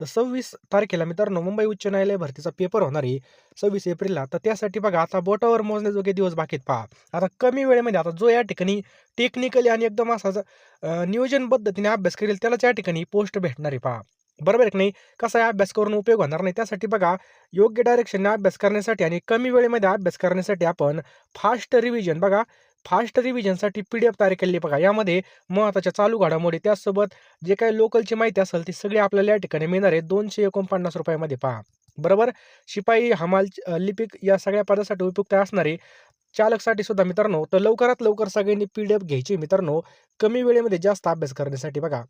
तर 26 तारखेला मित्रांनो मुंबई उच्च न्यायालय भरतीचा पेपर होणार आहे 26 एप्रिलला. तर त्यासाठी बघा आता बोटावर मोजण्याजोगे दिवस बाकी आहेत पहा. आता कमी वेळेमध्ये आता जो या ठिकाणी टेक्निकली आणि एकदम असा नियोजन पद्धतीने अभ्यास करेल त्यालाच या ठिकाणी पोस्ट भेटणार आहे पहा. बरोबर आहे की नाही? कसा आहे अभ्यास करून उपयोग होणार नाही. त्यासाठी बघा योग्य डायरेक्शनने अभ्यास करण्यासाठी आणि कमी वेळेमध्ये अभ्यास करण्यासाठी आपण फास्ट रिव्हिजन बघा, फास्ट रिव्हिजनसाठी पी-डी-एफ तयार केली पहा. यामध्ये महत्त्वाच्या चालू घडामोडी त्याचसोबत जे काही लोकलची माहिती असेल ती सगळी आपल्याला या ठिकाणी मिळणार आहे ₹249 मध्ये पहा. बरोबर. शिपाई, हमाल, लिपिक या सगळ्या पदासाठी उपयुक्त असणार आहे. चालकसाठी सुद्धा मित्रांनो, तर लवकरात लवकर सगळ्यांनी पी-डी-एफ घ्यायची मित्रांनो, कमी वेळेमध्ये जास्त अभ्यास करण्यासाठी बघा.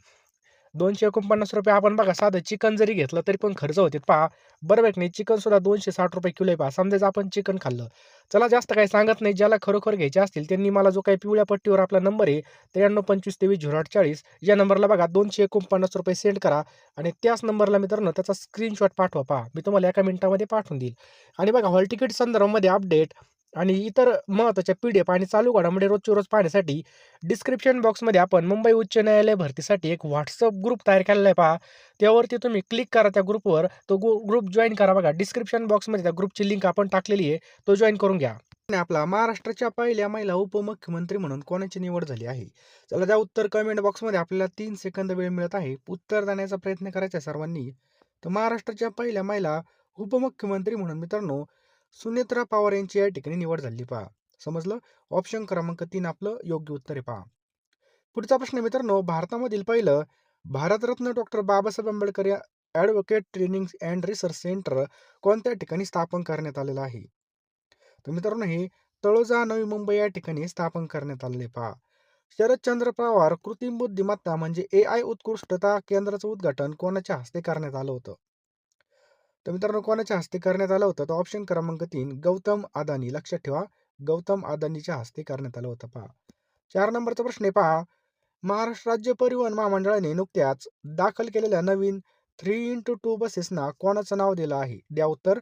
₹249 आपण बघा साधं चिकन जरी घेतलं तरी पण खर्च होतात पहा. बरोबर आहे की नाही? चिकनसुद्धा ₹260 किलो आहे पहा. समजायचं आपण चिकन खाल्लं. चला जास्त काही सांगत नाही. ज्याला खरोखर घ्यायचे असतील त्यांनी मला जो काही पिवळ्या पट्टीवर आपला नंबर आहे 9325230840 या नंबरला बघा ₹249 सेंड करा आणि त्याच नंबरला मित्रांनो त्याचा स्क्रीनशॉट पाठवा पहा. मी तुम्हाला एका मिनिटामध्ये पाठवून देईल. आणि बघा हॉल तिकीट संदर्भामध्ये अपडेट आणि इतर महत्त्वाच्या पी-डी-एफ आणि चालू घडामोडी रोजच्या रोज पाहण्यासाठी डिस्क्रिप्शन बॉक्समध्ये आपण मुंबई उच्च न्यायालय भरतीसाठी एक WhatsApp ग्रुप तयार केलेला आहे पहा. त्यावरती तुम्ही क्लिक करा त्या ग्रुपवर. तो ग्रुप जॉइन करा बघा. डिस्क्रिप्शन बॉक्समध्ये त्या ग्रुपची लिंक आपण टाकलेली आहे. तो जॉइन करून घ्या. आणि आपला महाराष्ट्राच्या पहिल्या महिला उपमुख्यमंत्री म्हणून कोणाची निवड झाली आहे? चला त्या उत्तर कमेंट बॉक्समध्ये आपल्याला 3 सेकंद वेळ मिळत आहे. उत्तर देण्याचा प्रयत्न करायचा आहे सर्वांनी. तर महाराष्ट्राच्या पहिल्या महिला उपमुख्यमंत्री म्हणून मित्रांनो सुनेत्रा पवार यांची या ठिकाणी निवड झाली पहा. समजलं? ऑप्शन क्रमांक 3 आपलं योग्य उत्तर आहे पहा. पुढचा प्रश्न मित्रांनो, भारतामधील पहिलं भारतरत्न डॉक्टर बाबासाहेब आंबेडकर या advocate training and research centre कोणत्या ठिकाणी स्थापन करण्यात आलेलं आहे? तर मित्रांनो हे तळोजा, नवी मुंबई या ठिकाणी स्थापन करण्यात आलेले पहा. शरदचंद्र पवार कृत्रिम बुद्धिमत्ता म्हणजे AI उत्कृष्टता केंद्राचं उद्घाटन कोणाच्या हस्ते करण्यात आलं होतं? तर मित्रांनो कोणाच्या हस्ते करण्यात आलं होतं? तर ऑप्शन क्रमांक 3 गौतम अदानी. लक्षात ठेवा, गौतम अदानीच्या हस्ते करण्यात आलं होतं पहा. 4 नंबरचा प्रश्न आहे पहा. महाराष्ट्र राज्य परिवहन महामंडळाने नुकत्याच दाखल केलेल्या नवीन 3x2 बसेसना कोणाचं नाव दिलं आहे? द्या उत्तर.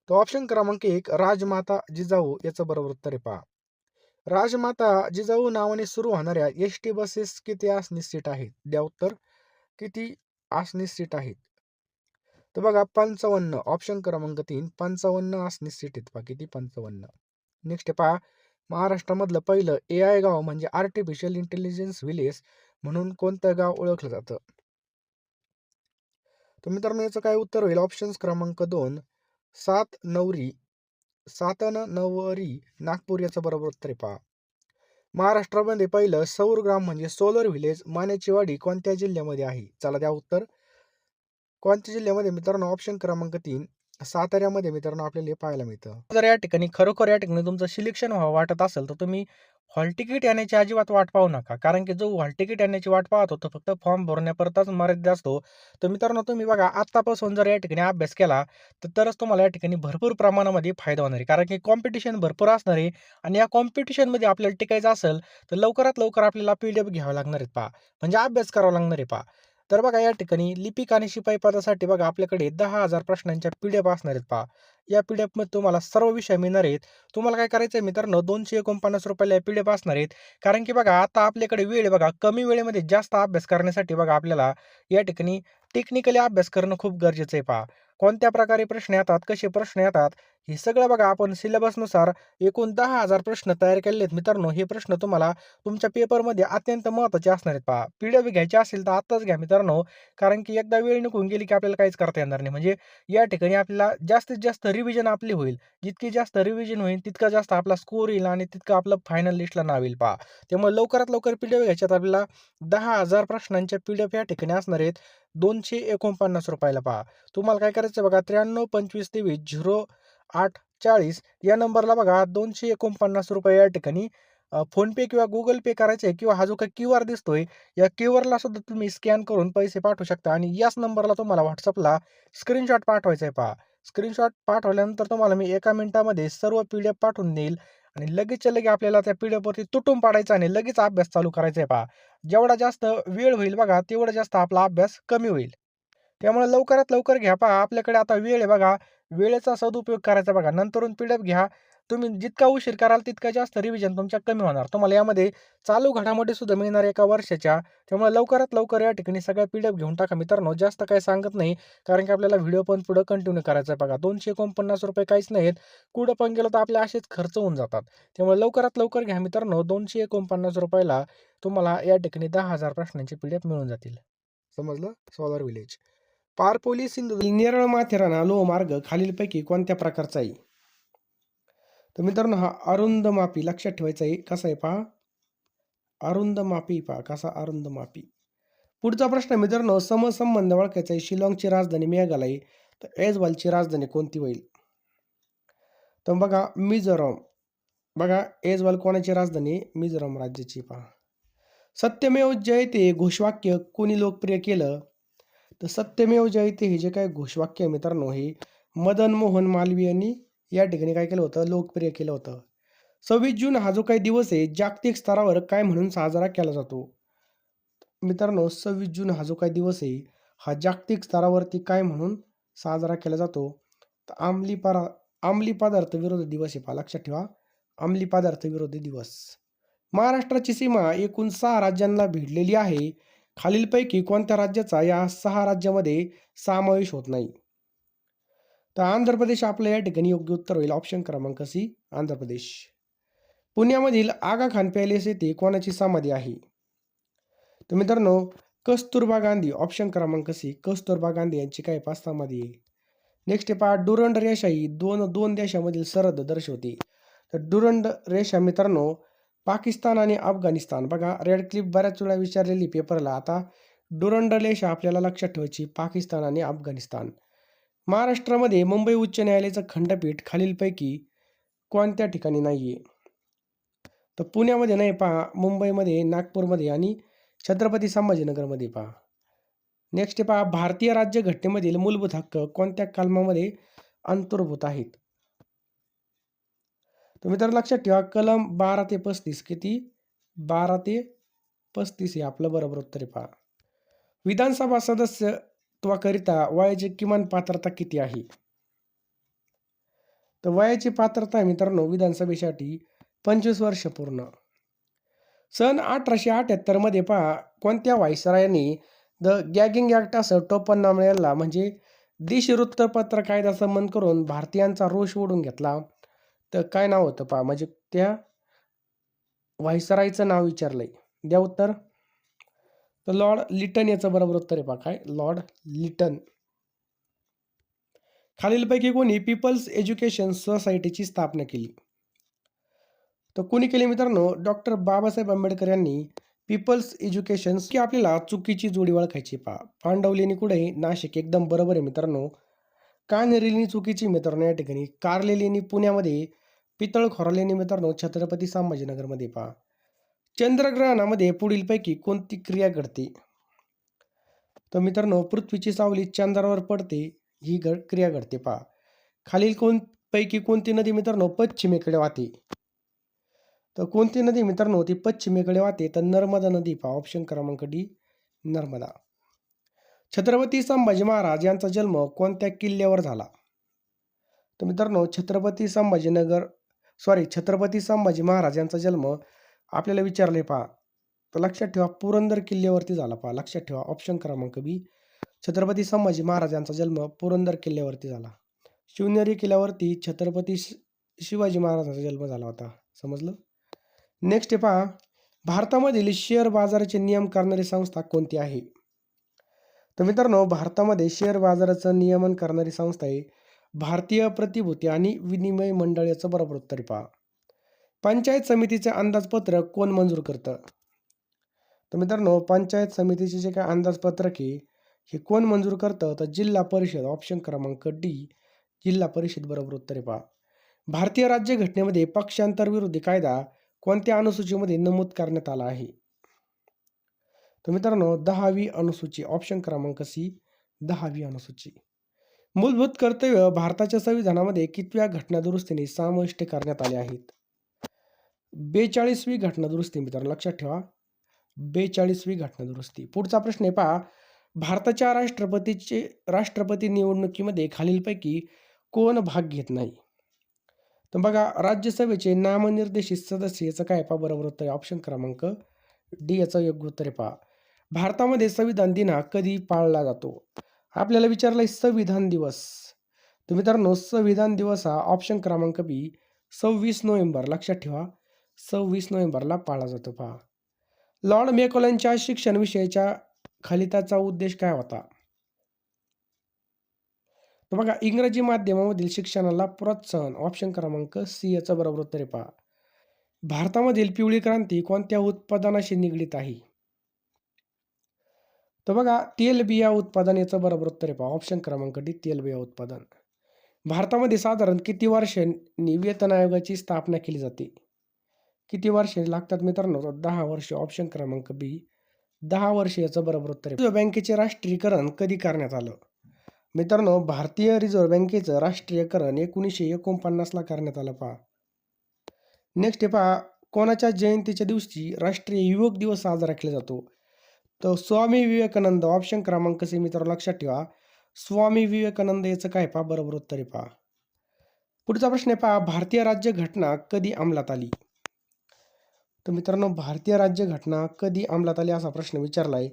तर ऑप्शन क्रमांक 1 राजमाता जिजाऊ याचं बरोबर उत्तर आहे पहा. राजमाता जिजाऊ नावाने सुरू होणाऱ्या एस-टी बसेस किती आसनी सीट आहेत? द्या उत्तर. किती आसनी सीट आहेत? तर बघा 55. ऑप्शन क्रमांक 3 55 आसनी सीट आहेत पहा. किती? 55. नेक्स्ट आहे पहा. महाराष्ट्रामधलं पहिलं AI गाव म्हणजे आर्टिफिशियल इंटेलिजन्स व्हिलेज म्हणून कोणतं गाव ओळखलं जातं? तर मित्रांनो याचं काय उत्तर होईल? ऑप्शन्स क्रमांक 2 सातनवरी सातनवरी नागपूर याचं बरोबर उत्तर आहे पहा. महाराष्ट्रामध्ये पहिलं सौर ग्राम म्हणजे सोलर व्हिलेज मानेची वाडी कोणत्या जिल्ह्यामध्ये आहे? चला द्या उत्तर. कोणत्या जिल्ह्यामध्ये मित्रांनो? ऑप्शन क्रमांक 3 साताऱ्यामध्ये मित्रांनो आपल्याला हे पाहायला मिळतं. जर या ठिकाणी खरोखर या ठिकाणी तुमचं सिलेक्शन व्हावं वाटत असेल तर तुम्ही हॉल तिकीट येण्याची अजिबात वाट पाहू नका. कारण की जो हॉल तिकीट येण्याची वाट पाहतो तो फक्त फॉर्म भरण्यापुरताच मर्यादित असतो. तर मित्रांनो तुम्ही बघा आत्तापासून जर या ठिकाणी अभ्यास केला तरच तुम्हाला या ठिकाणी भरपूर प्रमाणामध्ये फायदा होणार आहे. कारण की कॉम्पिटिशन भरपूर असणार आहे आणि या कॉम्पिटिशनमध्ये आपल्याला टिकायचं असेल तर लवकरात लवकर आपल्याला पी-डी-एफ घ्यावे लागणार आहेत पहा. म्हणजे अभ्यास करावा लागणार आहे पहा. तर बघा या ठिकाणी लिपिक आणि शिपाई पदासाठी बघा आपल्याकडे 10,000 प्रश्नांच्या पी-डी-एफ असणार आहेत पहा. या पी-डी-एफमध्ये तुम्हाला सर्व विषय मिळणार आहेत. तुम्हाला काय करायचं आहे मित्रांनो ₹249 या पी-डी-एफ असणार आहेत. कारण की बघा आता आपल्याकडे वेळ आहे बघा कमी वेळेमध्ये जास्त अभ्यास करण्यासाठी बघा आपल्याला या ठिकाणी टेक्निकली अभ्यास करणं खूप गरजेचं आहे पहा. कोणत्या प्रकारे प्रश्न येतात, कसे प्रश्न येतात, हे सगळं बघा आपण सिलेबसनुसार एकूण 10,000 प्रश्न तयार केलेले आहेत मित्रांनो. हे प्रश्न तुम्हाला तुमच्या पेपरमध्ये अत्यंत महत्त्वाचे असणार आहेत पहा. पी-डी-एफ घ्यायची असेल तर आत्ताच घ्या मित्रांनो. कारण की एकदा वेळ निघून गेली की आपल्याला काहीच करता येणार नाही. म्हणजे या ठिकाणी आपल्याला जास्तीत जास्त रिव्हिजन आपली होईल. जितकी जास्त रिव्हिजन होईल तितका जास्त आपला स्कोर येईल आणि तितकं आपलं फायनल लिस्टला नाव येईल पहा. त्यामुळे लवकरात लवकर पी-डी-एफ घ्यायच्यात आपल्याला 10,000 प्रश्नांच्या पी-डी-एफ या ठिकाणी असणार आहेत ₹249 ला पहा. तुम्हाला काय करायचं बघा 9325230840 या नंबरला बघा ₹249 या ठिकाणी फोनपे किंवा गुगल पे करायचं आहे किंवा हा जो काही क्यूआर दिसतोय या क्यूआरला सुद्धा तुम्ही स्कॅन करून पैसे पाठवू शकता आणि याच नंबरला तुम्हाला WhatsAppला स्क्रीनशॉट पाठवायचा आहे पहा. स्क्रीनशॉट पाठवल्यानंतर तुम्हाला मी एका मिनिटामध्ये सर्व पी-डी-एफ पाठवून देईल आणि लगेचच्या लगे आपल्याला त्या पी-डी-एफवरती तुटून पाडायचं आणि लगेच अभ्यास चालू करायचा आहे पहा. जेवढा जास्त वेळ होईल बघा तेवढा जास्त आपला अभ्यास कमी होईल. त्यामुळे लवकरात लवकर घ्या पहा. आपल्याकडे आता वेळ आहे बघा. वेळेचा सदुपयोग करायचा बघा. नंतरून पी-डी-एफ घ्या. तुम्ही जितका उशीर कराल तितका जास्त रिव्हिजन तुमच्या कमी होणार. तुम्हाला यामध्ये चालू घडामोडी सुद्धा मिळणार एका वर्षाच्या. त्यामुळे लवकरात लवकर या ठिकाणी सगळ्या PDF घेऊन टाका मित्रांनो. जास्त काही सांगत नाही. कारण की आपल्याला व्हिडिओ पण पुढे कंटिन्यू करायचा आहे बघा. ₹249 काहीच नाहीत. कुठं पण गेलं तर आपले असेच खर्च होऊन जातात. त्यामुळे लवकरात लवकर घ्या मित्रांनो. ₹249 ला तुम्हाला या ठिकाणी 10,000 प्रश्नांचे PDF मिळून जातील. समजलं? Solar village. पारपोली सिंधुदुर्ग नेरळ माथेरान लोहमार्ग खालीलपैकी कोणत्या प्रकारचा आहे? तर मित्रांनो हा अरुंद मापी लक्षात ठेवायचा आहे. कसा आहे पहा, अरुंद मापी पहा कसा अरुंद मापी. पुढचा प्रश्न मित्रांनो समसंबंध ओळखायचा आहे. शिलाँगची राजधानी मेघालय तर ऐझवालची राजधानी कोणती होईल? तर बघा मिझोराम. बघा ऐझवाल कोणाची राजधानी? मिझोराम राज्याची पहा. सत्यमेव जयते घोषवाक्य कोणी लोकप्रिय केलं? तर सत्यमेव जयते हे जे काय घोषवाक्य आहे मित्रांनो हे मदन मोहन मालवीय यांनी या ठिकाणी काय केलं होतं? लोकप्रिय केलं होतं. 26 जून हा जो काही दिवस आहे जागतिक स्तरावर काय म्हणून साजरा केला जातो? मित्रांनो 26 जून हा जो काही दिवस आहे हा जागतिक स्तरावरती काय म्हणून साजरा केला जातो? तर अंमली पदार्थ विरोधी दिवस आहे पहा लक्षात ठेवा. अंमली पदार्थ विरोधी दिवस. महाराष्ट्राची सीमा एकूण 6 राज्यांना भिडलेली आहे. खालीलपैकी कोणत्या राज्याचा या 6 राज्यामध्ये समावेश होत नाही? तर आंध्र प्रदेश आपलं या ठिकाणी योग्य उत्तर होईल. ऑप्शन क्रमांक सी आंध्र प्रदेश. पुण्यामधील आगा खान पॅलेस येथे कोणाची समाधी आहे? तर मित्रांनो कस्तुरबा गांधी. ऑप्शन क्रमांक सी कस्तुरबा गांधी यांची काय पहा समाधी आहे. नेक्स्ट आहे पहा डुरंड रेषा ही दोन देशामधील सरहद्द दर्शवते. तर डुरंड रेषा मित्रांनो पाकिस्तान आणि अफगाणिस्तान. बघा रेड क्लिप बऱ्याच वेळा विचारलेली पेपरला. आता डुरंड रेषा आपल्याला लक्षात ठेवायची पाकिस्तान आणि अफगाणिस्तान. महाराष्ट्रामध्ये मुंबई उच्च न्यायालयाचं खंडपीठ खालीलपैकी कोणत्या ठिकाणी नाहीये? तर पुण्यामध्ये नाही पहा, मुंबईमध्ये, नागपूरमध्ये आणि छत्रपती संभाजीनगरमध्ये पहा. नेक्स्ट पहा भारतीय राज्यघटनेमधील मूलभूत हक्क कोणत्या कलमामध्ये अंतर्भूत आहेत? तर मित्रांनो लक्षात ठेवा कलम 12 ते 35 किती? 12 ते 35 हे आपलं बरोबर उत्तर आहे पहा. विधानसभा सदस्यत्वाकरिता वयाची किमान पात्रता किती आहे? तर वयाची पात्रता आहे मित्रांनो विधानसभेसाठी 25 वर्ष पूर्ण. सन 1878 मध्ये पहा कोणत्या व्हाईसरायांनी द गॅगिंग ॲक्ट असं टोपण नाव मिळाला म्हणजे देशवृत्तपत्र कायदा संमत करून भारतीयांचा रोष ओढून घेतला? तर काय नाव होतं पहा म्हणजे त्या व्हाईसरायचं नाव विचारलंय. द्या उत्तर. तर लॉर्ड लिटन याचं बरोबर उत्तर आहे पहा. काय? Lord Lytton. खालीलपैकी कोणी पीपल्स एज्युकेशन सोसायटीची स्थापना केली? तर कोणी केली मित्रांनो? डॉक्टर बाबासाहेब आंबेडकर यांनी पीपल्स एज्युकेशन की आपल्याला चुकीची जोडी ओळखायची पहा. पांडवलेनी कुठे? नाशिक. एकदम बरोबर आहे मित्रांनो. कान्हेरी चुकीची मित्रांनो या ठिकाणी. कार्ले पुण्यामध्ये. पितळखोरालेनी मित्रांनो छत्रपती संभाजीनगरमध्ये पहा. चंद्रग्रहणामध्ये पुढीलपैकी कोणती क्रिया घडते? तर मित्रांनो पृथ्वीची सावली चंद्रावर पडते ही क्रिया घडते पहा. खालील पैकी कोणती नदी मित्रांनो पश्चिमेकडे वाहते? तर कोणती नदी मित्रांनो ती पश्चिमेकडे वाहते? तर नर्मदा नदी पहा. ऑप्शन क्रमांक डी नर्मदा. छत्रपती संभाजी महाराज यांचा जन्म कोणत्या किल्ल्यावर झाला? तर मित्रांनो छत्रपती संभाजी महाराज यांचा जन्म आपल्याला विचारले पहा. तर लक्षात ठेवा पुरंदर किल्ल्यावरती झाला पहा. लक्षात ठेवा ऑप्शन क्रमांक बी छत्रपती संभाजी महाराज यांचा जन्म पुरंदर किल्ल्यावरती झाला. शिवनेरी किल्ल्यावरती छत्रपती शिवाजी महाराजांचा जन्म झाला होता. समजलं? नेक्स्ट पहा भारतामधील शेअर बाजाराचे नियम करणारी संस्था कोणती आहे? तर मित्रांनो भारतामध्ये शेअर बाजाराचं नियमन करणारी संस्था आहे भारतीय प्रतिभूती आणि विनिमय मंडळ. याचं बरोबर उत्तर पहा. पंचायत समितीचे अंदाजपत्रक कोण मंजूर करतं? तर मित्रांनो पंचायत समितीचे जे काय अंदाजपत्रक आहे हे कोण मंजूर करतं? तर जिल्हा परिषद. ऑप्शन क्रमांक डी जिल्हा परिषद बरोबर उत्तर पहा. भारतीय राज्यघटनेमध्ये पक्षांतर विरोधी कायदा कोणत्या अनुसूचीमध्ये नमूद करण्यात आला आहे? तर मित्रांनो 10वी अनुसूची. ऑप्शन क्रमांक सी 10वी अनुसूची. मूलभूत कर्तव्य भारताच्या संविधानामध्ये कितव्या घटनादुरुस्तीने समाविष्ट करण्यात आले आहेत? 42वी घटनादुरुस्ती मित्रांनो लक्षात ठेवा. 42वी घटनादुरुस्ती. पुढचा प्रश्न आहे पहा भारताच्या राष्ट्रपती निवडणुकीमध्ये खालीलपैकी कोण भाग घेत नाही? तर बघा राज्यसभेचे नामनिर्देशित सदस्य याचं काय पहा बरोबर उत्तर आहे ऑप्शन क्रमांक डी याचं योग्य उत्तर आहे पहा. भारतामध्ये संविधान दिन हा कधी पाळला जातो? आपल्याला विचारलंय संविधान दिवस. तर मित्रांनो संविधान दिवस हा ऑप्शन क्रमांक बी 26 नोव्हेंबर लक्षात ठेवा. 26 नोव्हेंबरला पाळला जातो पहा. लॉर्ड मेकॉलनच्या शिक्षण विषयाच्या खलिताचा उद्देश काय होता? तर बघा इंग्रजी माध्यमामधील शिक्षणाला प्रोत्साहन ऑप्शन क्रमांक सी याचं बरोबर उत्तर आहे पहा. भारतामधील पिवळी क्रांती कोणत्या उत्पादनाशी निगडीत आहे? तर बघा तेलबिया उत्पादन याचं बरोबर उत्तर आहे पहा ऑप्शन क्रमांक डी तेलबिया उत्पादन. भारतामध्ये साधारण किती वर्षांनी वेतन आयोगाची स्थापना केली जाते? किती वर्षे लागतात मित्रांनो? तर 10 वर्ष ऑप्शन क्रमांक बी 10 वर्ष याचं बरोबर उत्तर आहे. रिझर्व्ह बँकेचे राष्ट्रीयकरण कधी करण्यात आलं? मित्रांनो भारतीय रिझर्व्ह बँकेचं राष्ट्रीयकरण 1949ला करण्यात आलं पहा. नेक्स्ट आहे पहा कोणाच्या जयंतीच्या दिवशी राष्ट्रीय युवक दिवस साजरा केला जातो? तर स्वामी विवेकानंद ऑप्शन क्रमांक सी मित्रांनो लक्षात ठेवा. स्वामी विवेकानंद याचं काय पहा बरोबर उत्तर आहे पहा. पुढचा प्रश्न आहे पहा भारतीय राज्यघटना कधी अंमलात आली? तर मित्रांनो भारतीय राज्यघटना कधी अंमलात आली असा प्रश्न विचारलाय.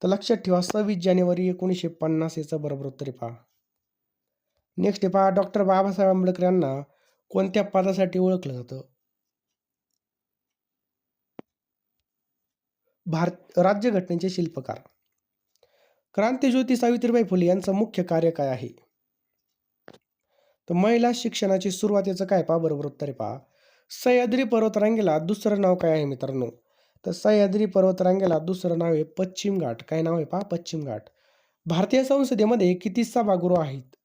तर लक्षात ठेवा 26 जानेवारी 1950 याचं बरोबर उत्तर आहे पहा. नेक्स्ट आहे पहा डॉक्टर बाबासाहेब आंबेडकर यांना कोणत्या पदासाठी ओळखलं जातं? राज्यघटनेचे शिल्पकार. क्रांतीज्योती सावित्रीबाई फुले यांचं मुख्य कार्य काय आहे? तर महिला शिक्षणाची सुरुवात याचं काय पहा बरोबर उत्तर आहे पहा. सह्याद्री पर्वतरांगेला दुसरं नाव काय आहे मित्रांनो? तर सह्याद्री पर्वतरांगेला दुसरं नाव आहे पश्चिम घाट. काय नाव आहे पहा पश्चिम घाट. भारतीय संसदेमध्ये किती सभागृह आहेत?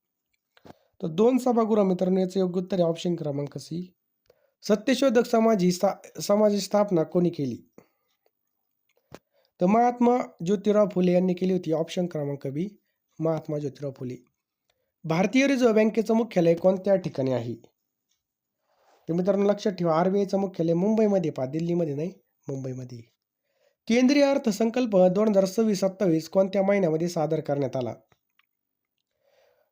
तर 2 सभागृह मित्रांनो याचं योग्य उत्तर आहे ऑप्शन क्रमांक सी. सत्यशोधक समाजाची स्थापना कोणी केली? तर महात्मा ज्योतिराव फुले यांनी केली होती ऑप्शन क्रमांक बी महात्मा ज्योतिराव फुले. भारतीय रिझर्व्ह बँकेचं मुख्यालय कोणत्या ठिकाणी आहे? तर मित्रांनो लक्षात ठेवा आरबीआयचं मुख्यालय मुंबईमध्ये पहा दिल्लीमध्ये नाही मुंबईमध्ये. केंद्रीय अर्थसंकल्प 2026-27 कोणत्या महिन्यामध्ये सादर करण्यात आला?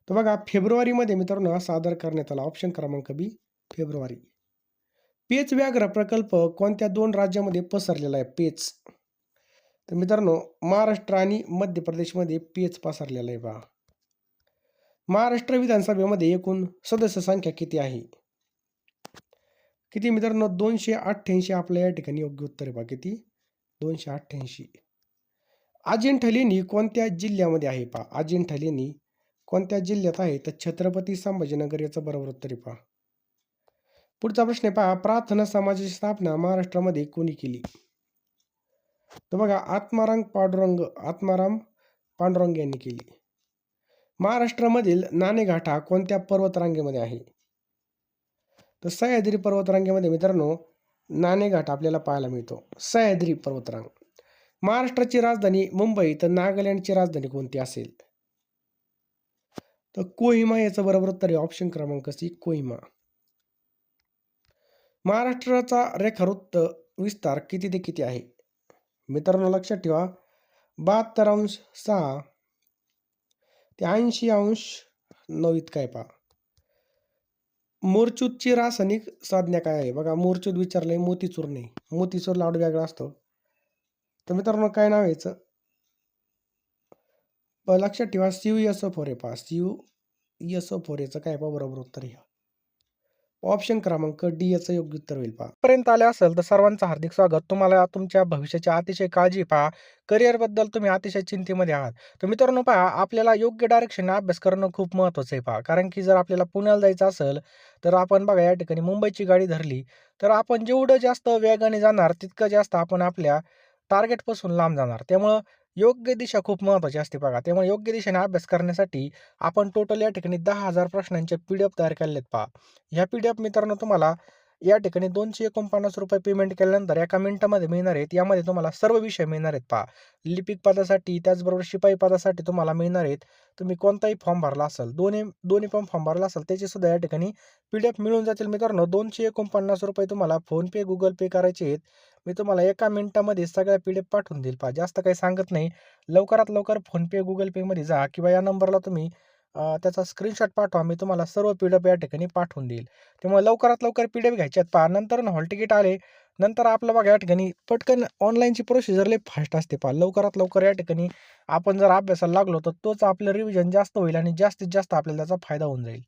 तर बघा फेब्रुवारीमध्ये मित्रांनो सादर करण्यात आला ऑप्शन क्रमांक बी फेब्रुवारी. पेच व्याघ्र प्रकल्प कोणत्या 2 राज्यामध्ये पसरलेला आहे पेच? तर मित्रांनो महाराष्ट्र आणि मध्य प्रदेशमध्ये पेच पसरलेला आहे पहा. महाराष्ट्र विधानसभेमध्ये एकूण सदस्य संख्या किती आहे? किती मित्रांनो 288 आपल्या या ठिकाणी योग्य उत्तर आहे पहा किती 288. अजिंठा लेणी कोणत्या जिल्ह्यामध्ये आहे पहा अजिंठा लेणी कोणत्या जिल्ह्यात आहे? तर छत्रपती संभाजीनगर याचं बरोबर उत्तर आहे पहा. पुढचा प्रश्न आहे पहा प्रार्थना समाजाची स्थापना महाराष्ट्रामध्ये कोणी केली? तर बघा आत्माराम पांडुरंग यांनी केली. महाराष्ट्रामधील नाणेघाट हा कोणत्या पर्वतरांगेमध्ये आहे? तर सह्याद्री पर्वतरांगेमध्ये मित्रांनो नाणेघाट आपल्याला पाहायला मिळतो सह्याद्री पर्वतरांग. महाराष्ट्राची राजधानी मुंबई तर नागालँडची राजधानी कोणती असेल? तर कोहिमा याचं बरोबर उत्तर आहे ऑप्शन क्रमांक सी कोहिमा. महाराष्ट्राचा रेखावृत्त विस्तार किती ते किती आहे? मित्रांनो लक्षात ठेवा 72.6 ते 80.9 इतका आहे पहा. मोरचूदची रासायनिक संज्ञा काय आहे? बघा मोरचूद विचारलंय मोतीचूर नाही मोतीचूर लाडू वेगळा असतो. तर मित्रांनो काय नाव याचं? लक्षात ठेवा CuSO4 आहे पहा CuSO4 याचं काय पहा बरोबर उत्तर आहे ऑप्शन क्रमांक डी याचं योग्य उत्तर होईल पहा. पर्यंत आले असेल तर सर्वांचं हार्दिक स्वागत. तुम्हाला तुमच्या भविष्याची अतिशय काळजी पहा. करिअरबद्दल तुम्ही अतिशय चिंतेमध्ये आहात. तर मित्रांनो पहा आपल्याला योग्य डायरेक्शनने अभ्यास करणं खूप महत्त्वाचं आहे पहा. कारण की जर आपल्याला पुण्याला जायचं असेल तर आपण बघा या ठिकाणी मुंबईची गाडी धरली तर आपण जेवढं जास्त वेगाने जाणार तितकं जास्त आपण आपल्या टार्गेटपासून लांब जाणार. त्यामुळं योग्य दिशा खूप महत्त्वाची असते बघा. त्यामुळे योग्य दिशेने अभ्यास करण्यासाठी आपण टोटल या ठिकाणी 10,000 प्रश्नांचे PDF तयार केलेत पहा. ह्या PDF मित्रांनो तुम्हाला या ठिकाणी ₹249 पेमेंट केल्यानंतर एका मिनिटामध्ये मिळणार आहेत. यामध्ये तुम्हाला सर्व विषय मिळणार आहेत पहा. लिपिक पदासाठी त्याचबरोबर शिपाई पदासाठी तुम्हाला मिळणार आहेत. तुम्ही कोणताही फॉर्म भरला असेल दोन्ही पण फॉर्म भरला असेल त्याची सुद्धा या ठिकाणी PDF मिळून जातील मित्रांनो. ₹249 तुम्हाला फोनपे गुगल पे करायचे आहेत. मी तुम्हाला एका मिनिटामध्ये सगळ्या PDF पाठवून देईल पहा. जास्त काही सांगत नाही. लवकरात लवकर फोनपे गुगल पेमध्ये जा किंवा या नंबरला तुम्ही त्याचा स्क्रीनशॉट पाठवा. मी तुम्हाला सर्व पी-डी-एफ या ठिकाणी पाठवून देईल. त्यामुळे लवकरात लवकर पी-डी-एफ घ्यायचे आहेत पहा. नंतर हॉल तिकीट आले, नंतर आपलं बघा या ठिकाणी पटकन ऑनलाईनची प्रोसिजर लई फास्ट असते पहा. लवकरात लवकर या ठिकाणी आपण जर अभ्यासाला लागलो, तर तोच आपलं रिव्हिजन जास्त होईल आणि जास्तीत जास्त आपल्याला त्याचा फायदा होऊन जाईल.